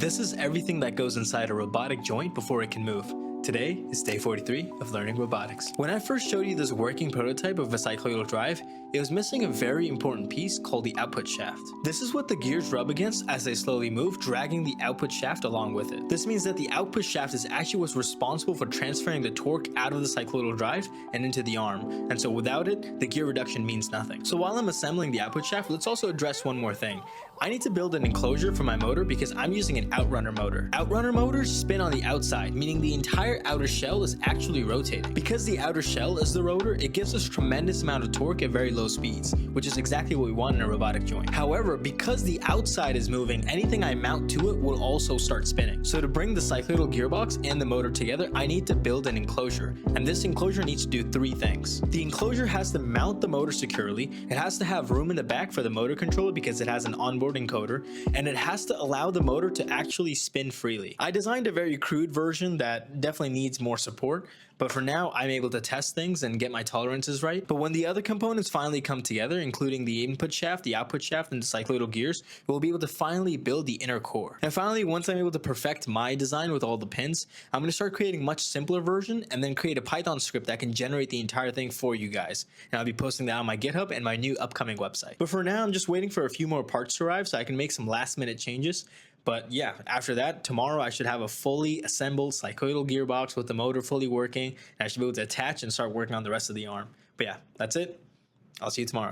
This is everything that goes inside a robotic joint before it can move. Today is day 43 of Learning Robotics. When I first showed you this working prototype of a cyclodial drive, it was missing a very important piece called the output shaft. This is what the gears rub against as they slowly move, dragging the output shaft along with it. This means that the output shaft is actually what's responsible for transferring the torque out of the cyclodial drive and into the arm, and so without it, the gear reduction means nothing. So while I'm assembling the output shaft, let's also address one more thing. I need to build an enclosure for my motor because I'm using an outrunner motor. Outrunner motors spin on the outside, meaning the entire outer shell is actually rotating. Because the outer shell is the rotor, it gives us tremendous amount of torque at very low speeds, which is exactly what we want in a robotic joint. However, because the outside is moving, anything I mount to it will also start spinning. So to bring the cyclodial gearbox and the motor together, I need to build an enclosure, and this enclosure needs to do three things. The enclosure has to mount the motor securely, it has to have room in the back for the motor controller because it has an onboard encoder, and it has to allow the motor to actually spin freely. I designed a very crude version that definitely needs more support, but for now I'm able to test things and get my tolerances right. But when the other components finally come together, including the input shaft, the output shaft, and the cyclodial gears, we'll be able to finally build the inner core. And finally, once I'm able to perfect my design with all the pins, I'm going to start creating a much simpler version and then create a Python script that can generate the entire thing for you guys. And I'll be posting that on my GitHub and my new upcoming website. But for now, I'm just waiting for a few more parts to arrive so I can make some last minute changes. But yeah, after that, tomorrow I should have a fully assembled cyclodial gearbox with the motor fully working, and I should be able to attach and start working on the rest of the arm. But yeah, that's it. I'll see you tomorrow.